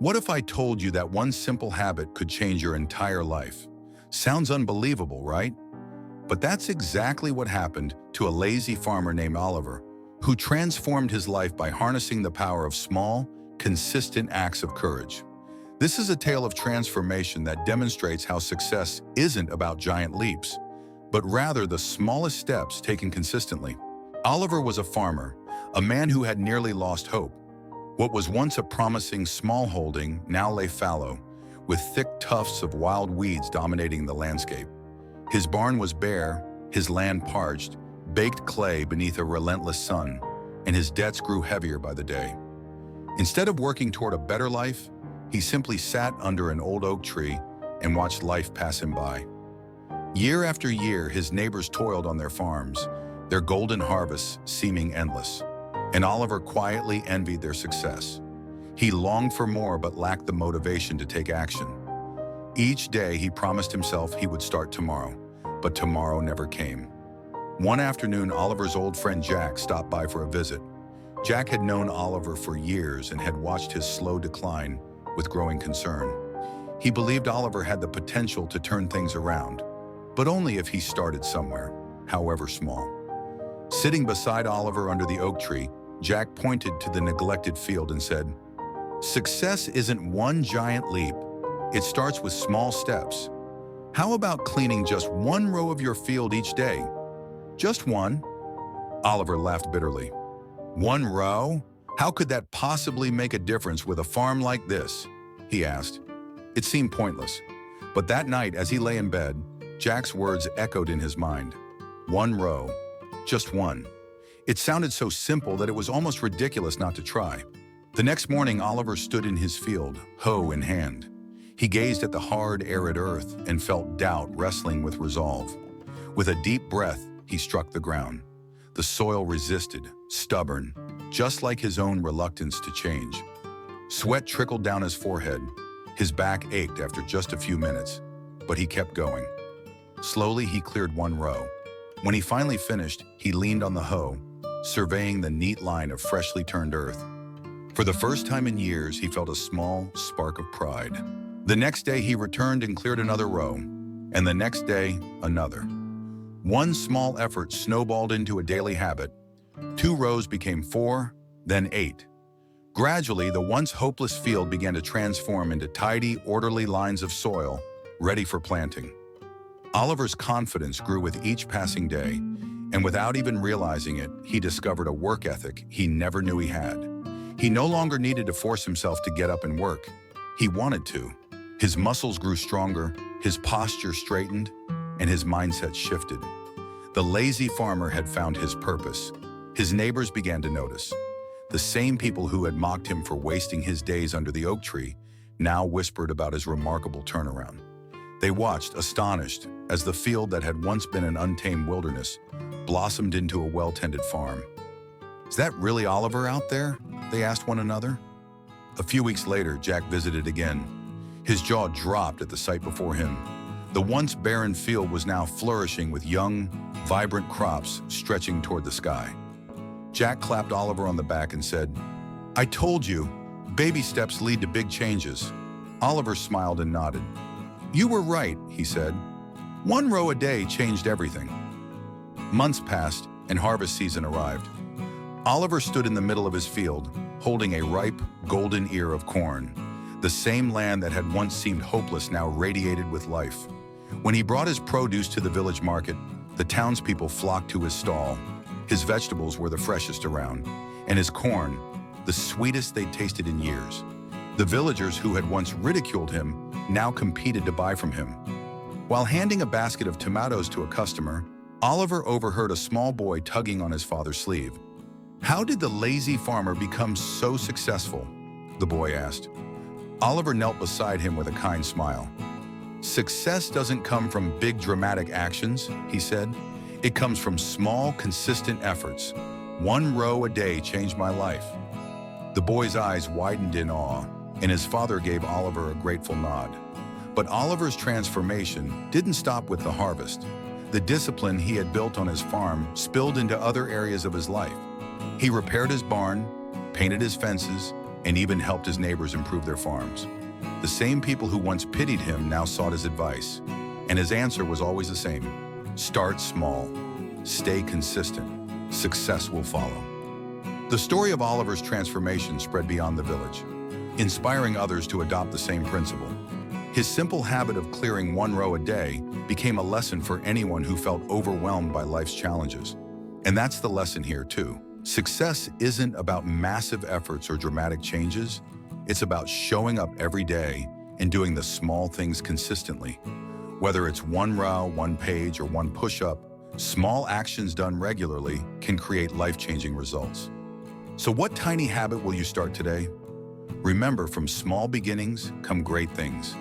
What if I told you that one simple habit could change your entire life? Sounds unbelievable, right? But that's exactly what happened to a lazy farmer named Oliver, who transformed his life by harnessing the power of small, consistent acts of courage. This is a tale of transformation that demonstrates how success isn't about giant leaps, but rather the smallest steps taken consistently. Oliver was a farmer, a man who had nearly lost hope. What was once a promising smallholding now lay fallow, with thick tufts of wild weeds dominating the landscape. His barn was bare, his land parched, baked clay beneath a relentless sun, and his debts grew heavier by the day. Instead of working toward a better life, he simply sat under an old oak tree and watched life pass him by. Year after year, his neighbors toiled on their farms, their golden harvests seeming endless, and Oliver quietly envied their success. He longed for more but lacked the motivation to take action. Each day he promised himself he would start tomorrow, but tomorrow never came. One afternoon, Oliver's old friend Jack stopped by for a visit. Jack had known Oliver for years and had watched his slow decline with growing concern. He believed Oliver had the potential to turn things around, but only if he started somewhere, however small. Sitting beside Oliver under the oak tree, Jack pointed to the neglected field and said, "Success isn't one giant leap. It starts with small steps. How about cleaning just one row of your field each day? Just one?" Oliver laughed bitterly. "One row? How could that possibly make a difference with a farm like this?" he asked. It seemed pointless, but that night as he lay in bed, Jack's words echoed in his mind. One row, just one. It sounded so simple that it was almost ridiculous not to try. The next morning, Oliver stood in his field, hoe in hand. He gazed at the hard, arid earth and felt doubt wrestling with resolve. With a deep breath, he struck the ground. The soil resisted, stubborn, just like his own reluctance to change. Sweat trickled down his forehead. His back ached after just a few minutes, but he kept going. Slowly, he cleared one row. When he finally finished, he leaned on the hoe, surveying the neat line of freshly turned earth. For the first time in years, he felt a small spark of pride. The next day, he returned and cleared another row, and the next day, another. One small effort snowballed into a daily habit. 2 rows became 4, then 8. Gradually, the once hopeless field began to transform into tidy, orderly lines of soil, ready for planting. Oliver's confidence grew with each passing day, and without even realizing it, he discovered a work ethic he never knew he had. He no longer needed to force himself to get up and work. He wanted to. His muscles grew stronger, his posture straightened, and his mindset shifted. The lazy farmer had found his purpose. His neighbors began to notice. The same people who had mocked him for wasting his days under the oak tree now whispered about his remarkable turnaround. They watched, astonished, as the field that had once been an untamed wilderness blossomed into a well-tended farm. "Is that really Oliver out there?" they asked one another. A few weeks later, Jack visited again. His jaw dropped at the sight before him. The once barren field was now flourishing with young, vibrant crops stretching toward the sky. Jack clapped Oliver on the back and said, "I told you, baby steps lead to big changes." Oliver smiled and nodded. "You were right," he said. "One row a day changed everything." Months passed and harvest season arrived. Oliver stood in the middle of his field, holding a ripe, golden ear of corn. The same land that had once seemed hopeless now radiated with life. When he brought his produce to the village market, the townspeople flocked to his stall. His vegetables were the freshest around, and his corn, the sweetest they'd tasted in years. The villagers who had once ridiculed him now competed to buy from him. While handing a basket of tomatoes to a customer, Oliver overheard a small boy tugging on his father's sleeve. "How did the lazy farmer become so successful?" the boy asked. Oliver knelt beside him with a kind smile. "Success doesn't come from big dramatic actions," he said. "It comes from small, consistent efforts. One row a day changed my life." The boy's eyes widened in awe, and his father gave Oliver a grateful nod. But Oliver's transformation didn't stop with the harvest. The discipline he had built on his farm spilled into other areas of his life. He repaired his barn, painted his fences, and even helped his neighbors improve their farms. The same people who once pitied him now sought his advice, and his answer was always the same. Start small, stay consistent, success will follow. The story of Oliver's transformation spread beyond the village, inspiring others to adopt the same principle. His simple habit of clearing one row a day became a lesson for anyone who felt overwhelmed by life's challenges. And that's the lesson here too. Success isn't about massive efforts or dramatic changes. It's about showing up every day and doing the small things consistently. Whether it's one row, one page, or one push-up, small actions done regularly can create life-changing results. So what tiny habit will you start today? Remember, from small beginnings come great things.